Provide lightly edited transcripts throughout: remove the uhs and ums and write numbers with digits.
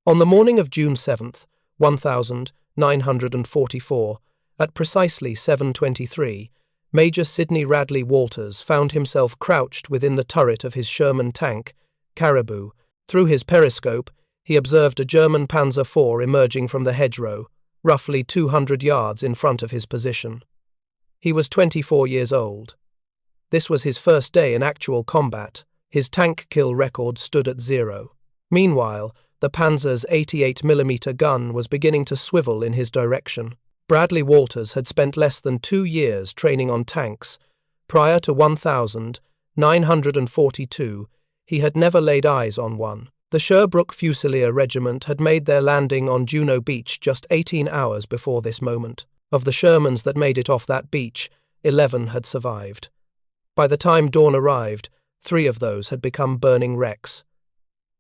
On the morning of June 7th, 1944, at precisely 7:23, Major Sidney Radley-Walters found himself crouched within the turret of his Sherman tank, Caribou. Through his periscope, he observed a German Panzer IV emerging from the hedgerow, roughly 200 yards in front of his position. He was 24 years old. This was his first day in actual combat. His tank kill record stood at 0. Meanwhile, the Panzer's 88mm gun was beginning to swivel in his direction. Radley-Walters had spent less than 2 years training on tanks. Prior to 1942, he had never laid eyes on one. The Sherbrooke Fusilier Regiment had made their landing on Juno Beach just 18 hours before this moment. Of the Shermans that made it off that beach, 11 had survived. By the time dawn arrived, 3 of those had become burning wrecks.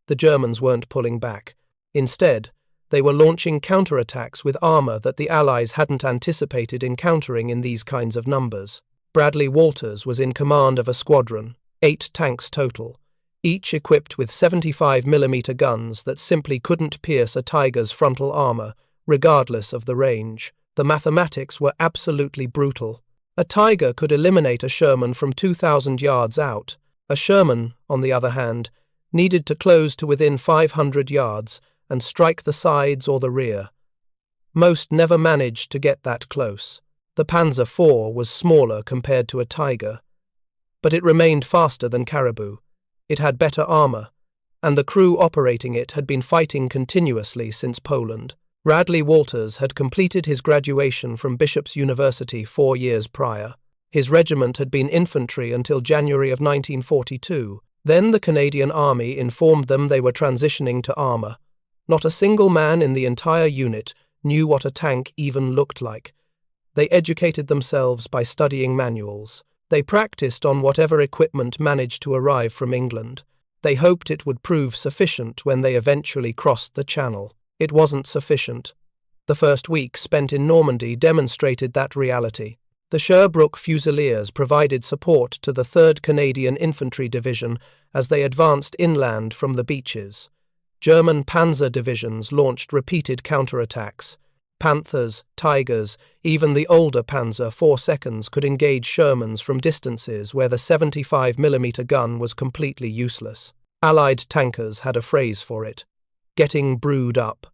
The Germans weren't pulling back. Instead, they were launching counterattacks with armour that the Allies hadn't anticipated encountering in these kinds of numbers. Radley-Walters was in command of a squadron, 8 tanks total, each equipped with 75mm guns that simply couldn't pierce a Tiger's frontal armour, regardless of the range. The mathematics were absolutely brutal. A Tiger could eliminate a Sherman from 2,000 yards out. A Sherman, on the other hand, needed to close to within 500 yards and strike the sides or the rear. Most never managed to get that close. The Panzer IV was smaller compared to a Tiger, but it remained faster than Caribou. It had better armour, and the crew operating it had been fighting continuously since Poland. Radley-Walters had completed his graduation from Bishop's University 4 years prior. His regiment had been infantry until January of 1942. Then the Canadian Army informed them they were transitioning to armour. Not a single man in the entire unit knew what a tank even looked like. They educated themselves by studying manuals. They practiced on whatever equipment managed to arrive from England. They hoped it would prove sufficient when they eventually crossed the Channel. It wasn't sufficient. The first week spent in Normandy demonstrated that reality. The Sherbrooke Fusiliers provided support to the 3rd Canadian Infantry Division as they advanced inland from the beaches. German panzer divisions launched repeated counterattacks. Panthers, Tigers, even the older Panzer 4 seconds could engage Shermans from distances where the 75mm gun was completely useless. Allied tankers had a phrase for it: getting brewed up.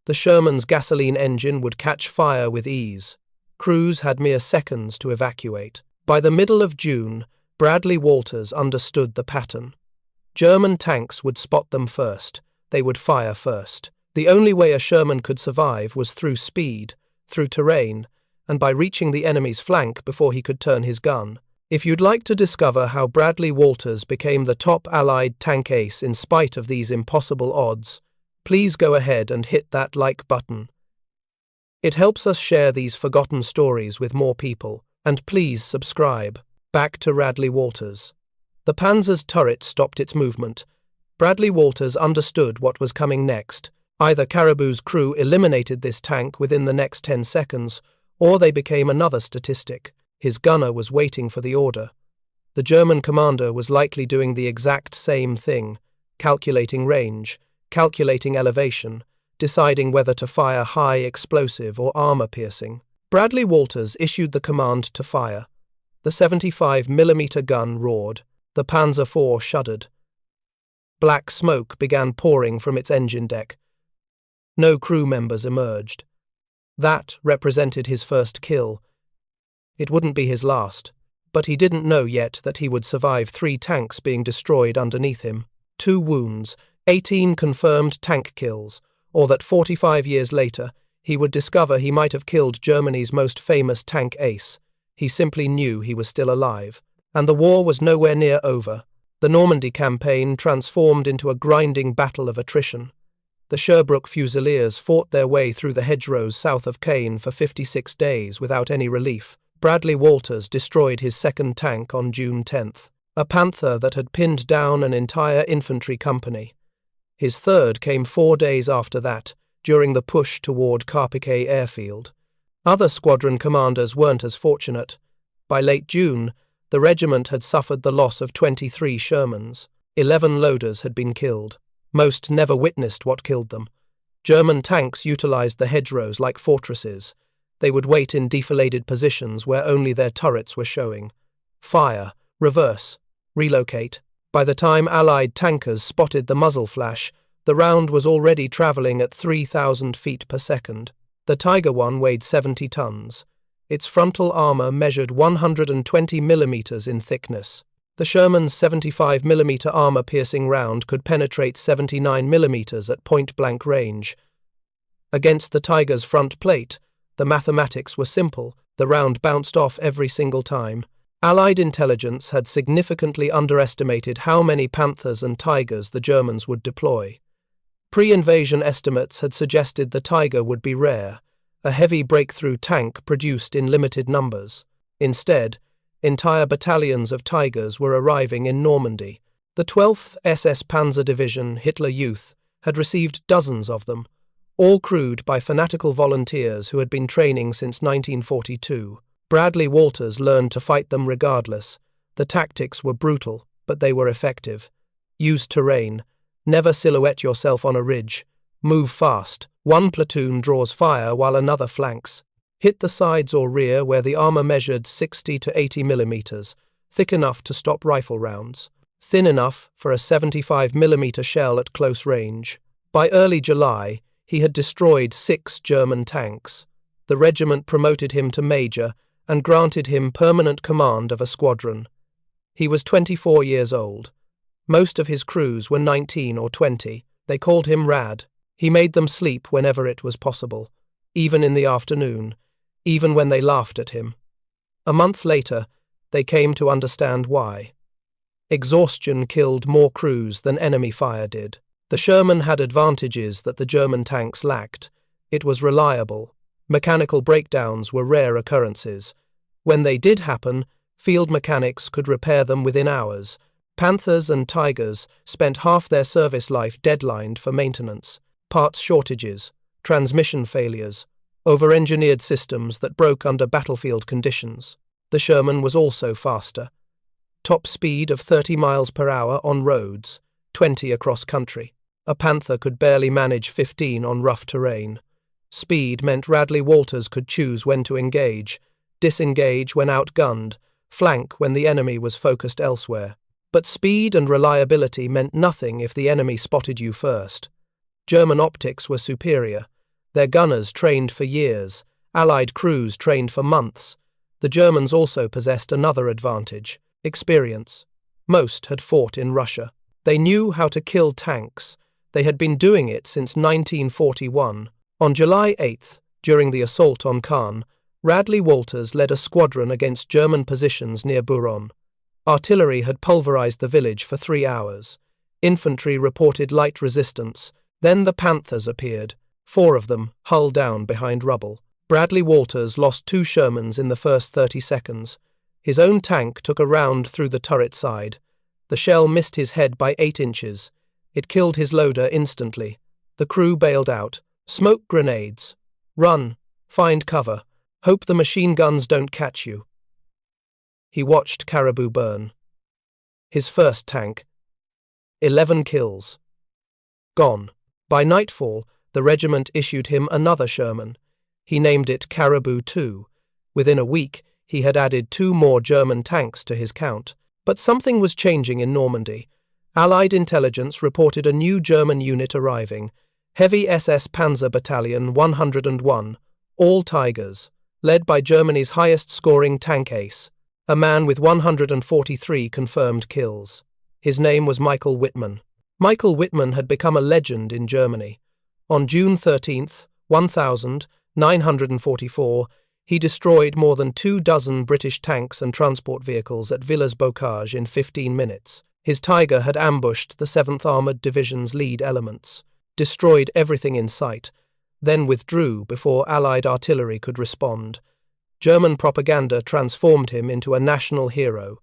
The Sherman's gasoline engine would catch fire with ease. Crews had mere seconds to evacuate. By the middle of June, Radley-Walters understood the pattern. German tanks would spot them first. They would fire first. The only way a Sherman could survive was through speed, through terrain, and by reaching the enemy's flank before he could turn his gun. If you'd like to discover how Radley-Walters became the top Allied tank ace in spite of these impossible odds, please go ahead and hit that like button. It helps us share these forgotten stories with more people, and please subscribe. Back to Radley-Walters. The Panzer's turret stopped its movement. Radley-Walters understood what was coming next. Either Caribou's crew eliminated this tank within the next 10 seconds, or they became another statistic. His gunner was waiting for the order. The German commander was likely doing the exact same thing, calculating range, calculating elevation, deciding whether to fire high explosive or armour-piercing. Radley-Walters issued the command to fire. The 75mm gun roared. The Panzer IV shuddered. Black smoke began pouring from its engine deck. No crew members emerged. That represented his first kill. It wouldn't be his last, but he didn't know yet that he would survive 3 tanks being destroyed underneath him, 2 wounds, 18 confirmed tank kills, or that 45 years later he would discover he might have killed Germany's most famous tank ace. He simply knew he was still alive. And the war was nowhere near over. The Normandy campaign transformed into a grinding battle of attrition. The Sherbrooke Fusiliers fought their way through the hedgerows south of Caen for 56 days without any relief. Radley-Walters destroyed his 2nd tank on June 10th, a Panther that had pinned down an entire infantry company. His 3rd came 4 days after that, during the push toward Carpiquet airfield. Other squadron commanders weren't as fortunate. By late June, the regiment had suffered the loss of 23 Shermans. 11 loaders had been killed. Most never witnessed what killed them. German tanks utilized the hedgerows like fortresses. They would wait in defiladed positions where only their turrets were showing. Fire, reverse, relocate. By the time Allied tankers spotted the muzzle flash, the round was already traveling at 3,000 feet per second. The Tiger I weighed 70 tons. Its frontal armor measured 120 millimeters in thickness. The Sherman's 75 millimeter armor-piercing round could penetrate 79 millimeters at point-blank range. Against the Tiger's front plate, the mathematics were simple. The round bounced off every single time. Allied intelligence had significantly underestimated how many Panthers and Tigers the Germans would deploy. Pre-invasion estimates had suggested the Tiger would be rare, a heavy breakthrough tank produced in limited numbers. Instead, entire battalions of Tigers were arriving in Normandy. The 12th SS Panzer Division, Hitler Youth, had received dozens of them, all crewed by fanatical volunteers who had been training since 1942. Radley-Walters learned to fight them regardless. The tactics were brutal, but they were effective. Use terrain. Never silhouette yourself on a ridge. Move fast. One platoon draws fire while another flanks. Hit the sides or rear where the armor measured 60 to 80 millimeters, thick enough to stop rifle rounds, thin enough for a 75 millimeter shell at close range. By early July, he had destroyed 6 German tanks. The regiment promoted him to major and granted him permanent command of a squadron. He was 24 years old. Most of his crews were 19 or 20. They called him Rad. He made them sleep whenever it was possible, even in the afternoon, even when they laughed at him. A month later, they came to understand why. Exhaustion killed more crews than enemy fire did. The Sherman had advantages that the German tanks lacked. It was reliable. Mechanical breakdowns were rare occurrences. When they did happen, field mechanics could repair them within hours. Panthers and Tigers spent half their service life deadlined for maintenance. Parts shortages, transmission failures, over-engineered systems that broke under battlefield conditions. The Sherman was also faster. Top speed of 30 miles per hour on roads, 20 across country. A Panther could barely manage 15 on rough terrain. Speed meant Radley-Walters could choose when to engage, disengage when outgunned, flank when the enemy was focused elsewhere. But speed and reliability meant nothing if the enemy spotted you first. German optics were superior. Their gunners trained for years, Allied crews trained for months. The Germans also possessed another advantage: experience. Most had fought in Russia. They knew how to kill tanks. They had been doing it since 1941. On July 8th, during the assault on Caen, Radley-Walters led a squadron against German positions near Buron. Artillery had pulverized the village for 3 hours. Infantry reported light resistance. Then the Panthers appeared, 4 of them, hull down behind rubble. Radley-Walters lost 2 Shermans in the first 30 seconds. His own tank took a round through the turret side. The shell missed his head by 8 inches. It killed his loader instantly. The crew bailed out. Smoke grenades. Run. Find cover. Hope the machine guns don't catch you. He watched Caribou burn. His first tank. 11 kills. Gone. By nightfall, the regiment issued him another Sherman. He named it Caribou II. Within a week, he had added 2 more German tanks to his count. But something was changing in Normandy. Allied intelligence reported a new German unit arriving, Heavy SS Panzer Battalion 101, all Tigers, led by Germany's highest-scoring tank ace, a man with 143 confirmed kills. His name was Michael Wittmann. Michael Wittmann had become a legend in Germany. On June 13, 1944, he destroyed more than 24 British tanks and transport vehicles at Villers-Bocage in 15 minutes. His Tiger had ambushed the 7th Armoured Division's lead elements, destroyed everything in sight, then withdrew before Allied artillery could respond. German propaganda transformed him into a national hero,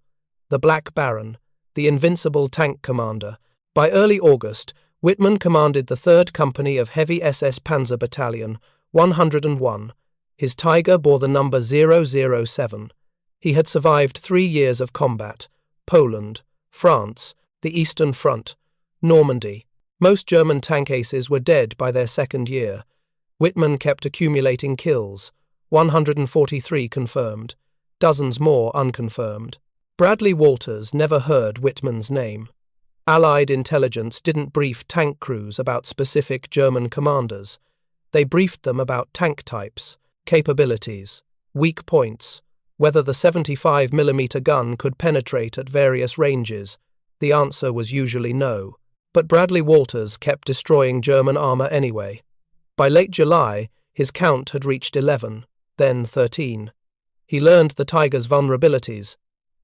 the Black Baron, the invincible tank commander. By early August, Wittmann commanded the 3rd Company of Heavy SS Panzer Battalion 101. His Tiger bore the number 007. He had survived 3 years of combat: Poland, France, the Eastern Front, Normandy. Most German tank aces were dead by their second year. Whitman kept accumulating kills, 143 confirmed, dozens more unconfirmed. Radley-Walters never heard Whitman's name. Allied intelligence didn't brief tank crews about specific German commanders. They briefed them about tank types, capabilities, weak points, whether the 75mm gun could penetrate at various ranges. The answer was usually no. But Radley-Walters kept destroying German armour anyway. By late July, his count had reached 11, then 13. He learned the Tigers' vulnerabilities: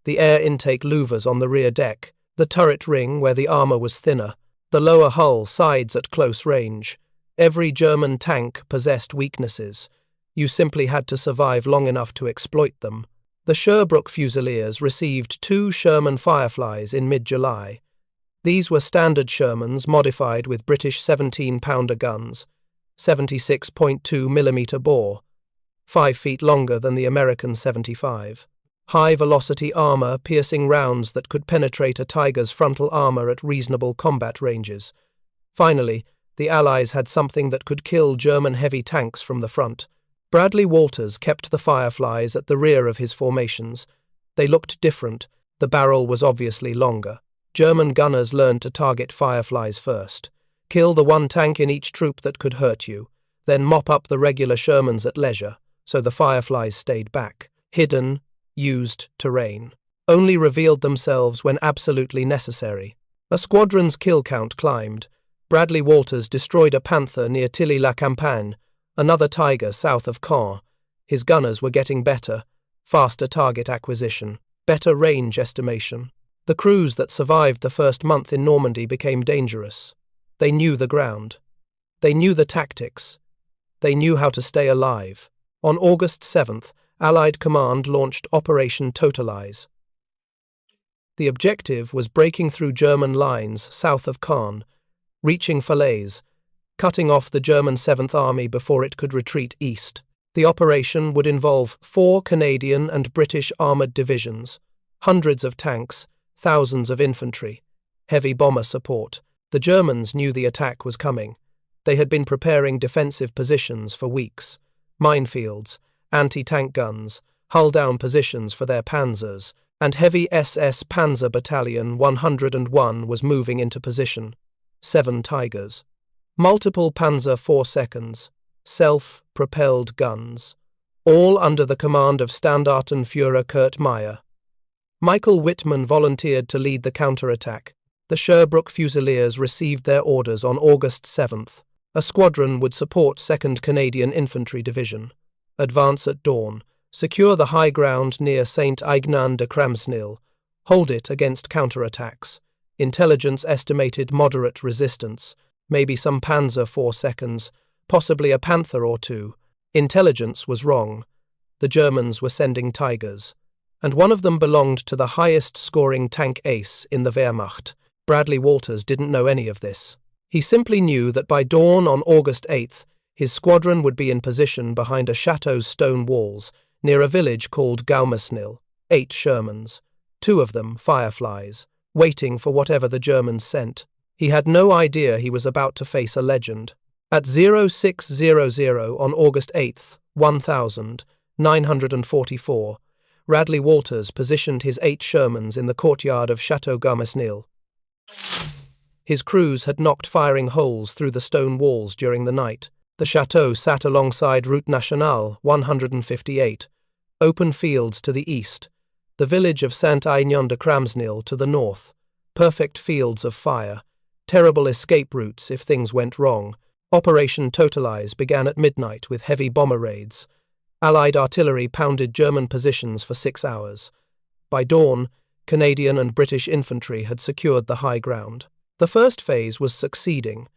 the air intake louvers on the rear deck, the turret ring where the armour was thinner, the lower hull sides at close range. Every German tank possessed weaknesses. You simply had to survive long enough to exploit them. The Sherbrooke Fusiliers received 2 Sherman Fireflies in mid-July. These were standard Shermans modified with British 17-pounder guns, 76.2mm bore, 5 feet longer than the American 75. High-velocity armour-piercing rounds that could penetrate a Tiger's frontal armour at reasonable combat ranges. Finally, the Allies had something that could kill German heavy tanks from the front. Radley-Walters kept the Fireflies at the rear of his formations. They looked different. The barrel was obviously longer. German gunners learned to target Fireflies first. Kill the one tank in each troop that could hurt you, then mop up the regular Shermans at leisure, so the Fireflies stayed back. Hidden, used terrain. Only revealed themselves when absolutely necessary. A squadron's kill count climbed. Radley-Walters destroyed a Panther near Tilly-la-Campagne, another Tiger south of Caen. His gunners were getting better, faster target acquisition, better range estimation. The crews that survived the first month in Normandy became dangerous. They knew the ground. They knew the tactics. They knew how to stay alive. On August 7th, Allied Command launched Operation Totalize. The objective was breaking through German lines south of Caen, reaching Falaise, cutting off the German 7th Army before it could retreat east. The operation would involve 4 Canadian and British armoured divisions, hundreds of tanks, thousands of infantry, heavy bomber support. The Germans knew the attack was coming. They had been preparing defensive positions for weeks. Minefields, anti-tank guns, hull-down positions for their panzers, and heavy SS Panzer Battalion 101 was moving into position. 7 Tigers. Multiple Panzer 4 seconds, self-propelled guns, all under the command of Standartenführer Kurt Meyer. Michael Whitman volunteered to lead the counterattack. The Sherbrooke Fusiliers received their orders on August 7th. A squadron would support 2nd Canadian Infantry Division. Advance at dawn, secure the high ground near Saint-Aignan-de-Cramsnil, hold it against counterattacks. Intelligence estimated moderate resistance, maybe some Panzer 4 seconds, possibly a Panther or 2. Intelligence was wrong. The Germans were sending Tigers, and one of them belonged to the highest-scoring tank ace in the Wehrmacht. Radley-Walters didn't know any of this. He simply knew that by dawn on August 8th, his squadron would be in position behind a chateau's stone walls, near a village called Gaumersnil. 8 Shermans, 2 of them Fireflies, waiting for whatever the Germans sent. He had no idea he was about to face a legend. At 0600 on August 8th, 1944, Radley-Walters positioned his 8 Shermans in the courtyard of Chateau Gaumersnil. His crews had knocked firing holes through the stone walls during the night. The chateau sat alongside Route Nationale 158, open fields to the east, the village of Saint-Aignan-de-Cramsnil to the north, perfect fields of fire, terrible escape routes if things went wrong. Operation Totalize began at midnight with heavy bomber raids. Allied artillery pounded German positions for 6 hours. By dawn, Canadian and British infantry had secured the high ground. The first phase was succeeding.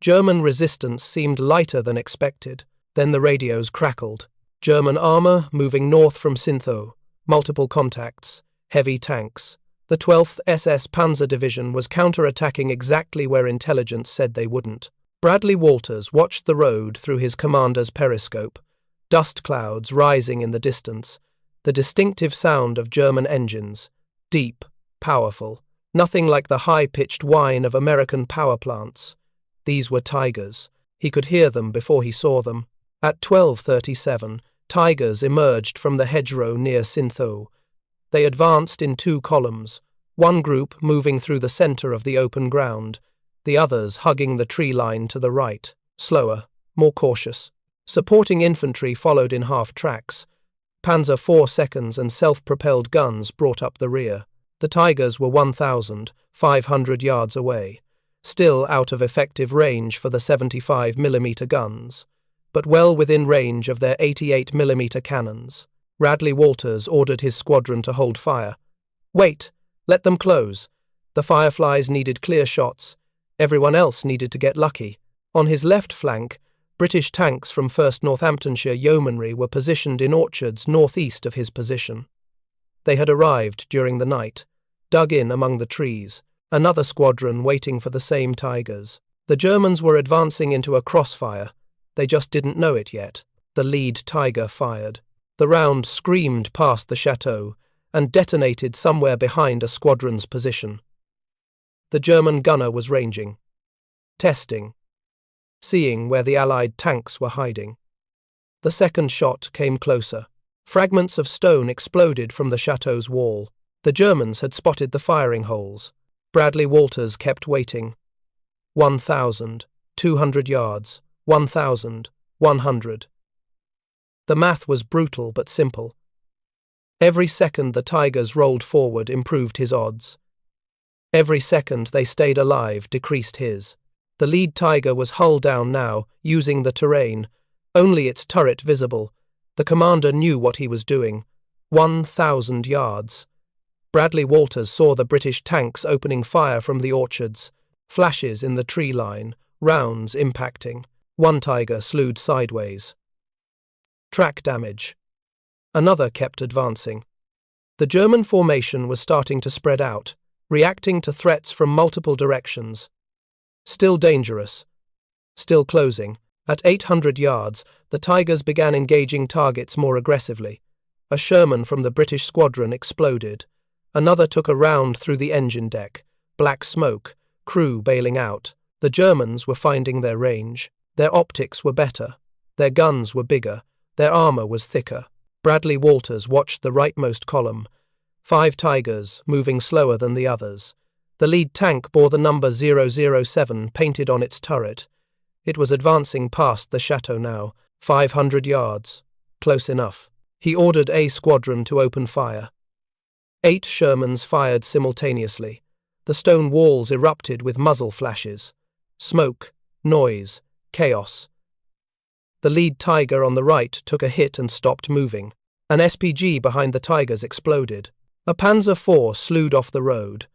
German resistance seemed lighter than expected. Then the radios crackled. German armour moving north from Sintho. Multiple contacts. Heavy tanks. The 12th SS Panzer Division was counter-attacking exactly where intelligence said they wouldn't. Radley-Walters watched the road through his commander's periscope. Dust clouds rising in the distance. The distinctive sound of German engines. Deep, powerful. Nothing like the high-pitched whine of American power plants. These were Tigers. He could hear them before he saw them. At 12:37, Tigers emerged from the hedgerow near Sintho. They advanced in 2 columns, one group moving through the centre of the open ground, the others hugging the tree line to the right, slower, more cautious. Supporting infantry followed in half tracks. Panzer IV seconds and self-propelled guns brought up the rear. The Tigers were 1,500 yards away, still out of effective range for the 75mm guns, but well within range of their 88mm cannons. Radley-Walters ordered his squadron to hold fire. Wait! Let them close. The Fireflies needed clear shots. Everyone else needed to get lucky. On his left flank, British tanks from 1st Northamptonshire Yeomanry were positioned in orchards northeast of his position. They had arrived during the night, dug in among the trees, another squadron waiting for the same Tigers. The Germans were advancing into a crossfire. They just didn't know it yet. The lead Tiger fired. The round screamed past the chateau and detonated somewhere behind a squadron's position. The German gunner was ranging, testing, seeing where the Allied tanks were hiding. The second shot came closer. Fragments of stone exploded from the chateau's wall. The Germans had spotted the firing holes. Radley-Walters kept waiting. 1,200 yards, 1,100. The math was brutal but simple. Every second the Tigers rolled forward improved his odds. Every second they stayed alive decreased his. The lead Tiger was hull down now, using the terrain, only its turret visible. The commander knew what he was doing. 1,000 yards. Radley-Walters saw the British tanks opening fire from the orchards, flashes in the tree line, rounds impacting. One Tiger slewed sideways. Track damage. Another kept advancing. The German formation was starting to spread out, reacting to threats from multiple directions. Still dangerous. Still closing. At 800 yards, the Tigers began engaging targets more aggressively. A Sherman from the British squadron exploded. Another took a round through the engine deck. Black smoke, crew bailing out. The Germans were finding their range. Their optics were better. Their guns were bigger. Their armour was thicker. Radley-Walters watched the rightmost column. 5 Tigers, moving slower than the others. The lead tank bore the number 007 painted on its turret. It was advancing past the chateau now, 500 yards. Close enough. He ordered a squadron to open fire. 8 Shermans fired simultaneously. The stone walls erupted with muzzle flashes. Smoke, noise, chaos. The lead Tiger on the right took a hit and stopped moving. An SPG behind the Tigers exploded. A Panzer IV slewed off the road.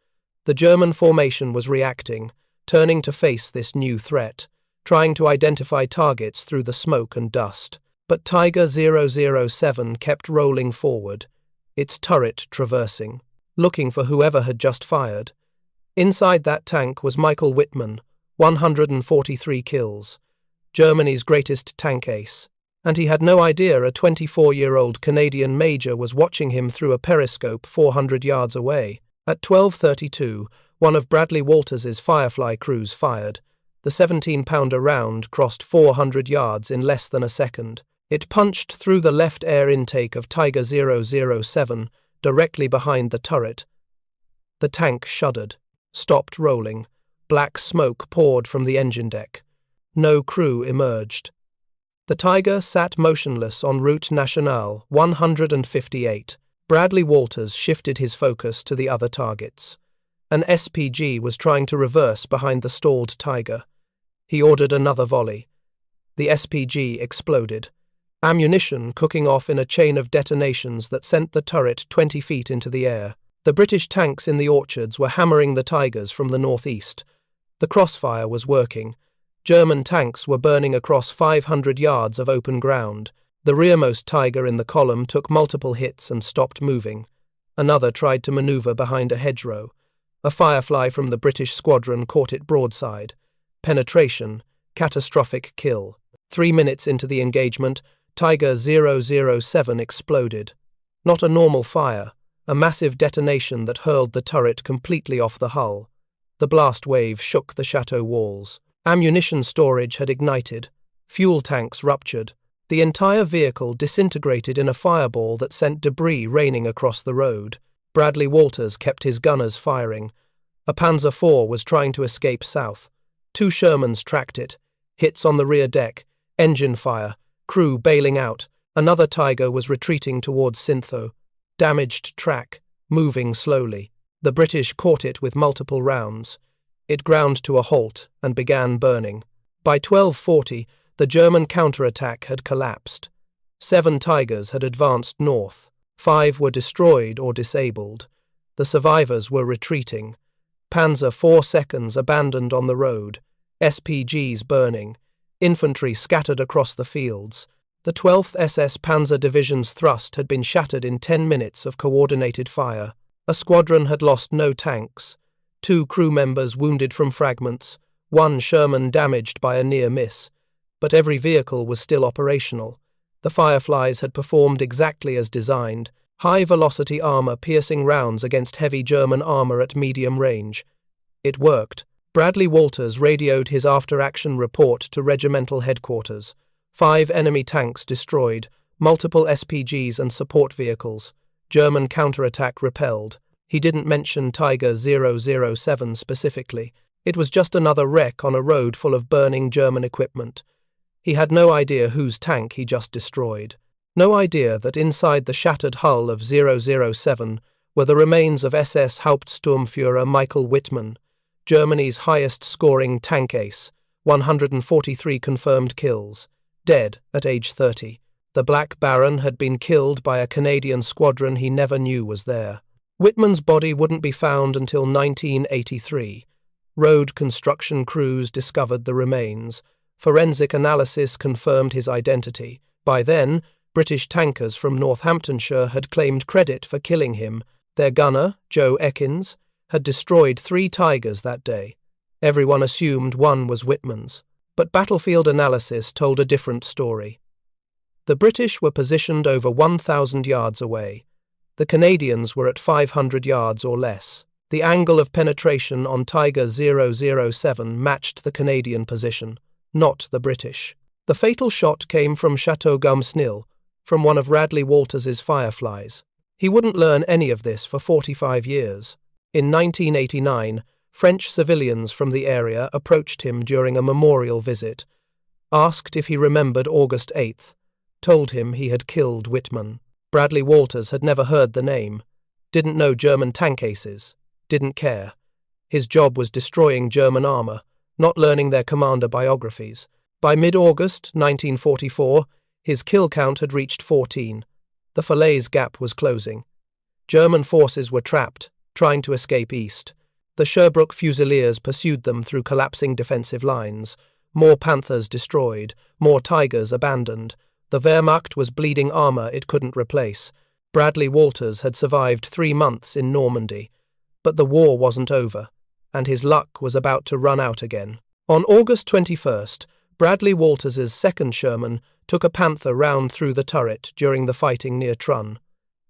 The German formation was reacting, turning to face this new threat, trying to identify targets through the smoke and dust. But Tiger 007 kept rolling forward, its turret traversing, looking for whoever had just fired. Inside that tank was Michael Wittmann, 143 kills. Germany's greatest tank ace, and he had no idea a 24-year-old Canadian major was watching him through a periscope 400 yards away. At 12:32, one of Radley-Walters's Firefly crews fired. The 17-pounder round crossed 400 yards in less than a second. It punched through the left air intake of Tiger 007, directly behind the turret. The tank shuddered, stopped rolling. Black smoke poured from the engine deck. No crew emerged. The Tiger sat motionless on Route Nationale 158. Radley-Walters shifted his focus to the other targets. An SPG was trying to reverse behind the stalled Tiger. He ordered another volley. The SPG exploded, ammunition cooking off in a chain of detonations that sent the turret 20 feet into the air. The British tanks in the orchards were hammering the Tigers from the northeast. The crossfire was working. German tanks were burning across 500 yards of open ground. The rearmost Tiger in the column took multiple hits and stopped moving. Another tried to maneuver behind a hedgerow. A Firefly from the British squadron caught it broadside. Penetration, catastrophic kill. 3 minutes into the engagement, Tiger 007 exploded. Not a normal fire, a massive detonation that hurled the turret completely off the hull. The blast wave shook the chateau walls. Ammunition storage had ignited. Fuel tanks ruptured. The entire vehicle disintegrated in a fireball that sent debris raining across the road. Radley-Walters kept his gunners firing. A Panzer IV was trying to escape south. 2 Shermans tracked it. Hits on the rear deck. Engine fire. Crew bailing out. Another Tiger was retreating towards Syntho. Damaged track. Moving slowly. The British caught it with multiple rounds. It ground to a halt and began burning. By 12:40, the German counterattack had collapsed. 7 Tigers had advanced north. 5 were destroyed or disabled. The survivors were retreating. Panzer IV seconds abandoned on the road. SPGs burning. Infantry scattered across the fields. The 12th SS Panzer Division's thrust had been shattered in 10 minutes of coordinated fire. A squadron had lost no tanks. 2 crew members wounded from fragments. 1 Sherman damaged by a near miss. But every vehicle was still operational. The Fireflies had performed exactly as designed. High-velocity armor-piercing rounds against heavy German armor at medium range. It worked. Radley-Walters radioed his after-action report to regimental headquarters. 5 enemy tanks destroyed, multiple SPGs and support vehicles. German counterattack repelled. He didn't mention Tiger 007 specifically. It was just another wreck on a road full of burning German equipment. He had no idea whose tank he just destroyed. No idea that inside the shattered hull of 007 were the remains of SS Hauptsturmführer Michael Wittmann, Germany's highest-scoring tank ace, 143 confirmed kills, dead at age 30. The Black Baron had been killed by a Canadian squadron he never knew was there. Wittmann's body wouldn't be found until 1983. Road construction crews discovered the remains. Forensic analysis confirmed his identity. By then, British tankers from Northamptonshire had claimed credit for killing him. Their gunner, Joe Ekins, had destroyed 3 Tigers that day. Everyone assumed one was Wittmann's. But battlefield analysis told a different story. The British were positioned over 1,000 yards away. The Canadians were at 500 yards or less. The angle of penetration on Tiger 007 matched the Canadian position, not the British. The fatal shot came from Chateau Gumsnil, from one of Radley-Walters's Fireflies. He wouldn't learn any of this for 45 years. In 1989, French civilians from the area approached him during a memorial visit, asked if he remembered August 8th, told him he had killed Wittmann. Radley-Walters had never heard the name, didn't know German tank aces, didn't care. His job was destroying German armor, not learning their commander biographies. By mid-August 1944, his kill count had reached 14. The Falaise Gap was closing. German forces were trapped, trying to escape east. The Sherbrooke Fusiliers pursued them through collapsing defensive lines. More Panthers destroyed, more Tigers abandoned. The Wehrmacht was bleeding armor it couldn't replace. Radley-Walters had survived 3 months in Normandy. But the war wasn't over, and his luck was about to run out again. On August 21st, Radley-Walters's 2nd Sherman took a Panther round through the turret during the fighting near Trun.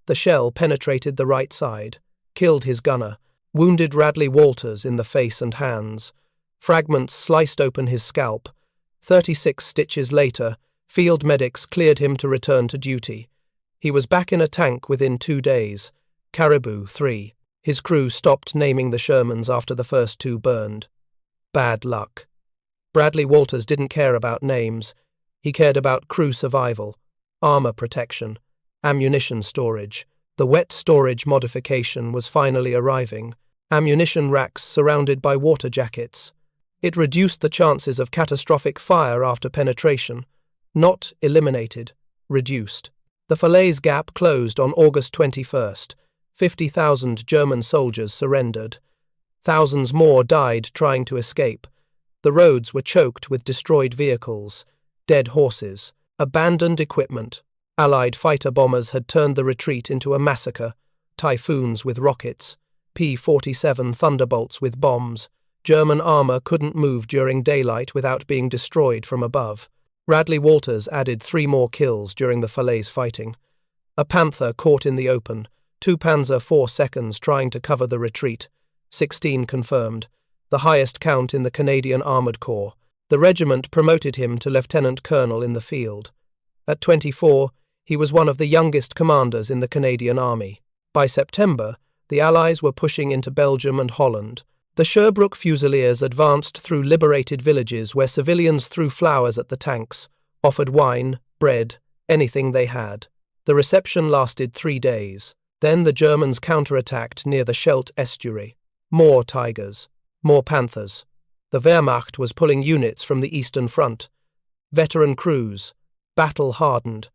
The shell penetrated the right side, killed his gunner, wounded Radley-Walters in the face and hands. Fragments sliced open his scalp. 36 stitches later, field medics cleared him to return to duty. He was back in a tank within 2 days. Caribou 3. His crew stopped naming the Shermans after the first 2 burned. Bad luck. Radley-Walters didn't care about names. He cared about crew survival, armor protection, ammunition storage. The wet storage modification was finally arriving. Ammunition racks surrounded by water jackets. It reduced the chances of catastrophic fire after penetration. Not eliminated, reduced. The Falaise Gap closed on August 21st. 50,000 German soldiers surrendered. Thousands more died trying to escape. The roads were choked with destroyed vehicles, dead horses, abandoned equipment. Allied fighter bombers had turned the retreat into a massacre. Typhoons with rockets, P-47 Thunderbolts with bombs. German armor couldn't move during daylight without being destroyed from above. Radley-Walters added 3 more kills during the Falaise fighting. A Panther caught in the open, 2 Panzer IV seconds trying to cover the retreat. 16 confirmed, the highest count in the Canadian Armoured Corps. The regiment promoted him to lieutenant colonel in the field. At 24, he was one of the youngest commanders in the Canadian Army. By September, the Allies were pushing into Belgium and Holland. The Sherbrooke Fusiliers advanced through liberated villages where civilians threw flowers at the tanks, offered wine, bread, anything they had. The reception lasted 3 days. Then the Germans counterattacked near the Scheldt estuary. More Tigers, more Panthers. The Wehrmacht was pulling units from the Eastern Front. Veteran crews, battle-hardened,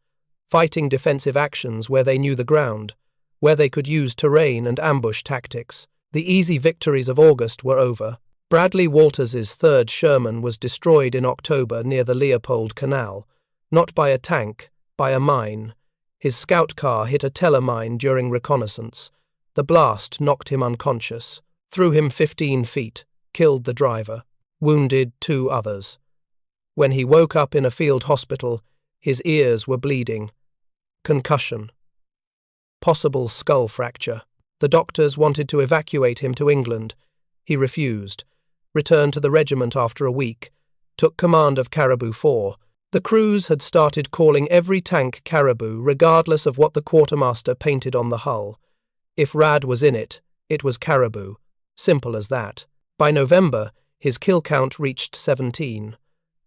fighting defensive actions where they knew the ground, where they could use terrain and ambush tactics. The easy victories of August were over. Radley-Walters' 3rd Sherman was destroyed in October near the Leopold Canal, not by a tank, by a mine. His scout car hit a teller-mine during reconnaissance. The blast knocked him unconscious, threw him 15 feet, killed the driver, wounded 2 others. When he woke up in a field hospital, his ears were bleeding. Concussion. Possible skull fracture. The doctors wanted to evacuate him to England. He refused, returned to the regiment after a week, took command of Caribou 4. The crews had started calling every tank Caribou regardless of what the quartermaster painted on the hull. If Rad was in it, it was Caribou. Simple as that. By November, his kill count reached 17.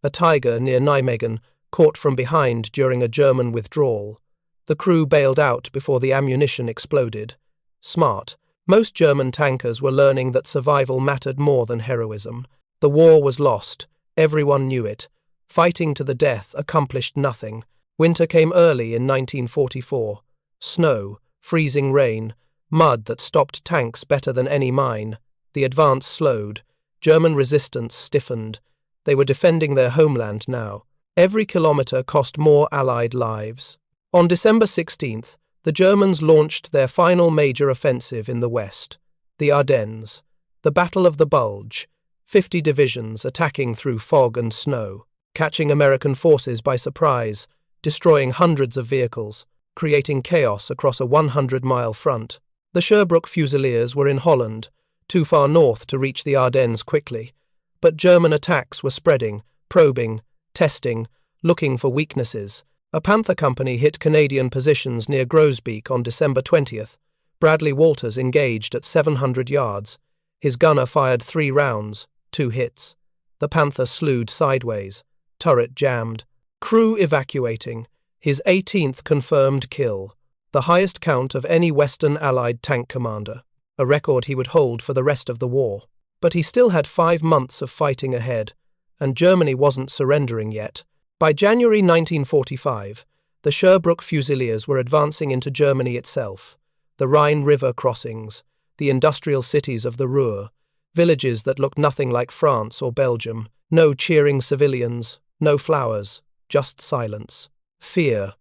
A Tiger near Nijmegen caught from behind during a German withdrawal. The crew bailed out before the ammunition exploded. Smart. Most German tankers were learning that survival mattered more than heroism. The war was lost. Everyone knew it. Fighting to the death accomplished nothing. Winter came early in 1944. Snow, freezing rain, mud that stopped tanks better than any mine. The advance slowed. German resistance stiffened. They were defending their homeland now. Every kilometre cost more Allied lives. On December 16th, the Germans launched their final major offensive in the west, the Ardennes, the Battle of the Bulge, 50 divisions attacking through fog and snow, catching American forces by surprise, destroying hundreds of vehicles, creating chaos across a 100-mile front. The Sherbrooke Fusiliers were in Holland, too far north to reach the Ardennes quickly, but German attacks were spreading, probing, testing, looking for weaknesses. A Panther company hit Canadian positions near Grosbeak on December 20th. Radley-Walters engaged at 700 yards. His gunner fired 3 rounds, 2 hits. The Panther slewed sideways. Turret jammed. Crew evacuating. His 18th confirmed kill, the highest count of any Western Allied tank commander, a record he would hold for the rest of the war. But he still had 5 months of fighting ahead, and Germany wasn't surrendering yet. By January 1945, the Sherbrooke Fusiliers were advancing into Germany itself, the Rhine River crossings, the industrial cities of the Ruhr, villages that looked nothing like France or Belgium, no cheering civilians, no flowers, just silence. Fear.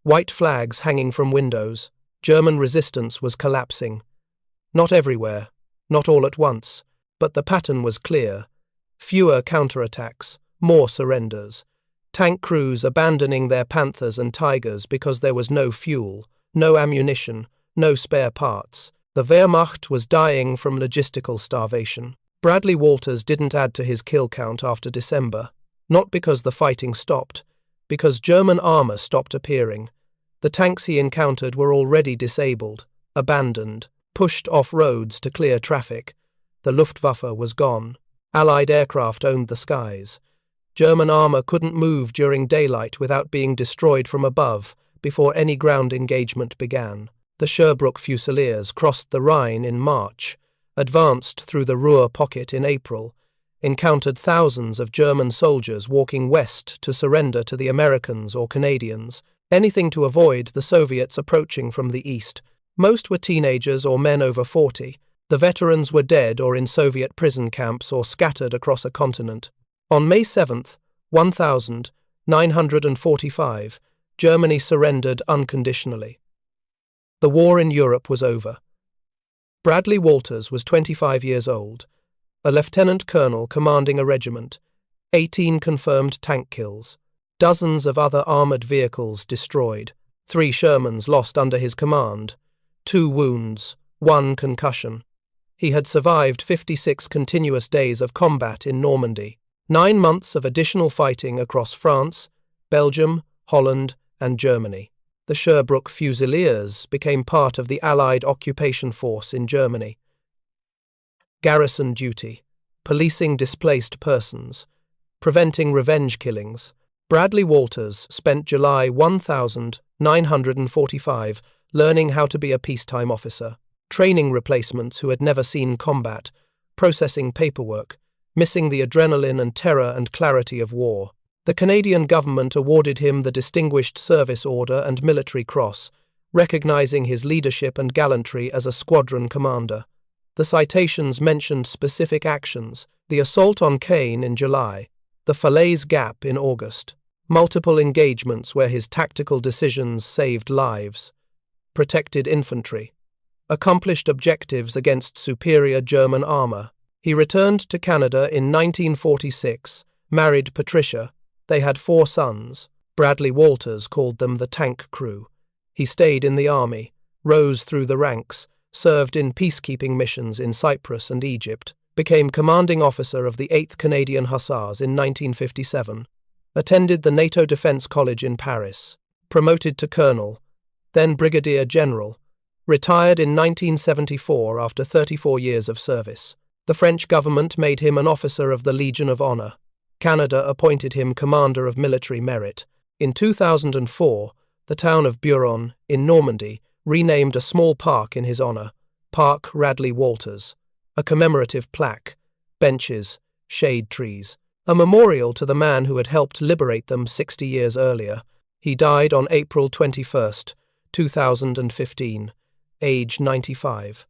White flags hanging from windows. German resistance was collapsing. Not everywhere, not all at once, but the pattern was clear. Fewer counterattacks, more surrenders. Tank crews abandoning their Panthers and Tigers because there was no fuel, no ammunition, no spare parts. The Wehrmacht was dying from logistical starvation. Radley-Walters didn't add to his kill count after December, not because the fighting stopped, because German armour stopped appearing. The tanks he encountered were already disabled, abandoned, pushed off roads to clear traffic. The Luftwaffe was gone. Allied aircraft owned the skies. German armour couldn't move during daylight without being destroyed from above before any ground engagement began. The Sherbrooke Fusiliers crossed the Rhine in March, advanced through the Ruhr pocket in April, encountered thousands of German soldiers walking west to surrender to the Americans or Canadians, anything to avoid the Soviets approaching from the east. Most were teenagers or men over 40. The veterans were dead or in Soviet prison camps or scattered across a continent. On May 7th, 1945, Germany surrendered unconditionally. The war in Europe was over. Radley-Walters was 25 years old, a lieutenant colonel commanding a regiment, 18 confirmed tank kills, dozens of other armoured vehicles destroyed, 3 Shermans lost under his command, 2 wounds, 1 concussion. He had survived 56 continuous days of combat in Normandy. 9 months of additional fighting across France, Belgium, Holland, and Germany. The Sherbrooke Fusiliers became part of the Allied occupation force in Germany. Garrison duty, policing displaced persons, preventing revenge killings. Radley-Walters spent July 1945 learning how to be a peacetime officer, training replacements who had never seen combat, processing paperwork, missing the adrenaline and terror and clarity of war. The Canadian government awarded him the Distinguished Service Order and Military Cross, recognizing his leadership and gallantry as a squadron commander. The citations mentioned specific actions: the assault on Caen in July, the Falaise Gap in August, multiple engagements where his tactical decisions saved lives, protected infantry, accomplished objectives against superior German armor. He returned to Canada in 1946, married Patricia. They had 4 sons. Radley-Walters called them the tank crew. He stayed in the army, rose through the ranks, served in peacekeeping missions in Cyprus and Egypt, became commanding officer of the 8th Canadian Hussars in 1957, attended the NATO Defense College in Paris, promoted to colonel, then brigadier general, retired in 1974 after 34 years of service. The French government made him an officer of the Legion of Honor. Canada appointed him Commander of Military Merit. In 2004, the town of Buron, in Normandy, renamed a small park in his honor, Park Radley-Walters, a commemorative plaque, benches, shade trees, a memorial to the man who had helped liberate them 60 years earlier. He died on April 21, 2015, age 95,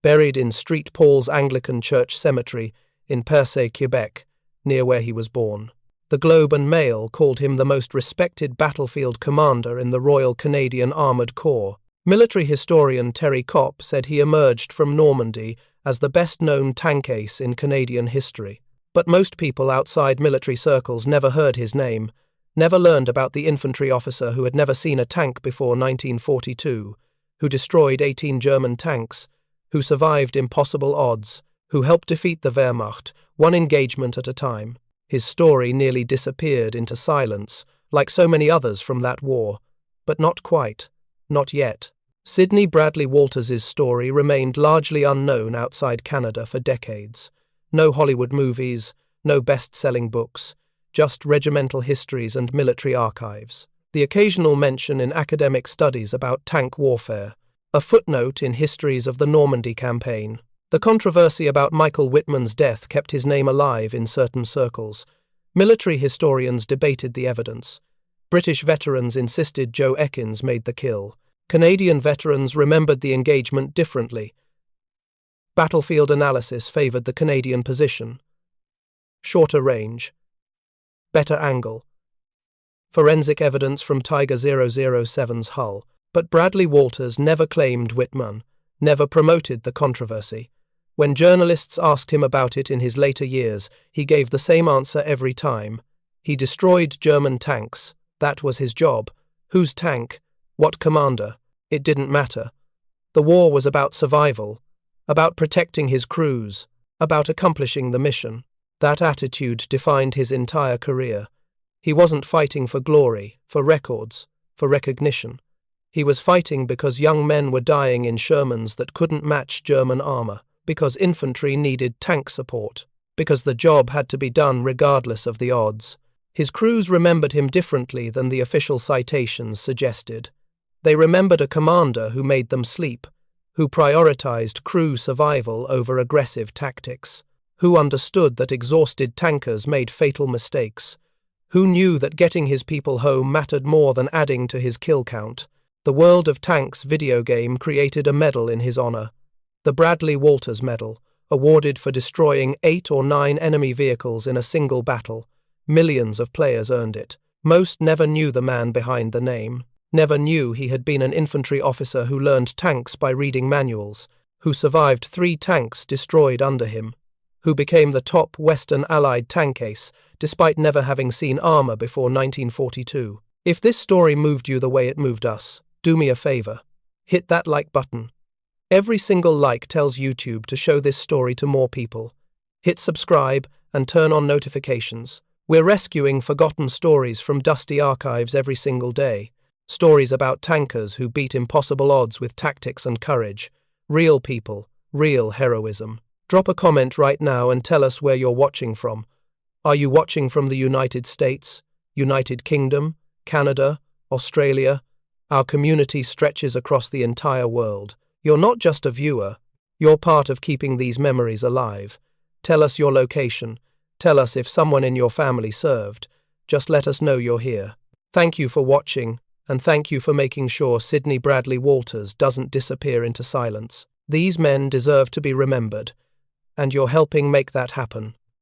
buried in St. Paul's Anglican Church Cemetery in Percé, Quebec, near where he was born. The Globe and Mail called him the most respected battlefield commander in the Royal Canadian Armoured Corps. Military historian Terry Kopp said he emerged from Normandy as the best-known tank ace in Canadian history. But most people outside military circles never heard his name, never learned about the infantry officer who had never seen a tank before 1942, who destroyed 18 German tanks, who survived impossible odds, who helped defeat the Wehrmacht, one engagement at a time. His story nearly disappeared into silence, like so many others from that war. But not quite. Not yet. Sidney Radley-Walters' story remained largely unknown outside Canada for decades. No Hollywood movies, no best-selling books, just regimental histories and military archives. The occasional mention in academic studies about tank warfare. A footnote in histories of the Normandy campaign. The controversy about Michael Whitman's death kept his name alive in certain circles. Military historians debated the evidence. British veterans insisted Joe Ekins made the kill. Canadian veterans remembered the engagement differently. Battlefield analysis favoured the Canadian position. Shorter range. Better angle. Forensic evidence from Tiger 007's hull. But Radley-Walters never claimed Whitman, never promoted the controversy. When journalists asked him about it in his later years, he gave the same answer every time. He destroyed German tanks. That was his job. Whose tank? What commander? It didn't matter. The war was about survival, about protecting his crews, about accomplishing the mission. That attitude defined his entire career. He wasn't fighting for glory, for records, for recognition. He was fighting because young men were dying in Shermans that couldn't match German armor, because infantry needed tank support, because the job had to be done regardless of the odds. His crews remembered him differently than the official citations suggested. They remembered a commander who made them sleep, who prioritized crew survival over aggressive tactics, who understood that exhausted tankers made fatal mistakes, who knew that getting his people home mattered more than adding to his kill count. The World of Tanks video game created a medal in his honor, the Radley-Walters Medal, awarded for destroying 8 or 9 enemy vehicles in a single battle. Millions of players earned it. Most never knew the man behind the name, never knew he had been an infantry officer who learned tanks by reading manuals, who survived 3 tanks destroyed under him, who became the top Western Allied tank ace despite never having seen armor before 1942. If this story moved you the way it moved us, do me a favor. Hit that like button. Every single like tells YouTube to show this story to more people. Hit subscribe and turn on notifications. We're rescuing forgotten stories from dusty archives every single day. Stories about tankers who beat impossible odds with tactics and courage. Real people, real heroism. Drop a comment right now and tell us where you're watching from. Are you watching from the United States, United Kingdom, Canada, Australia? Our community stretches across the entire world. You're not just a viewer, you're part of keeping these memories alive. Tell us your location. Tell us if someone in your family served. Just let us know you're here. Thank you for watching, and thank you for making sure Sydney Radley-Walters doesn't disappear into silence. These men deserve to be remembered, and you're helping make that happen.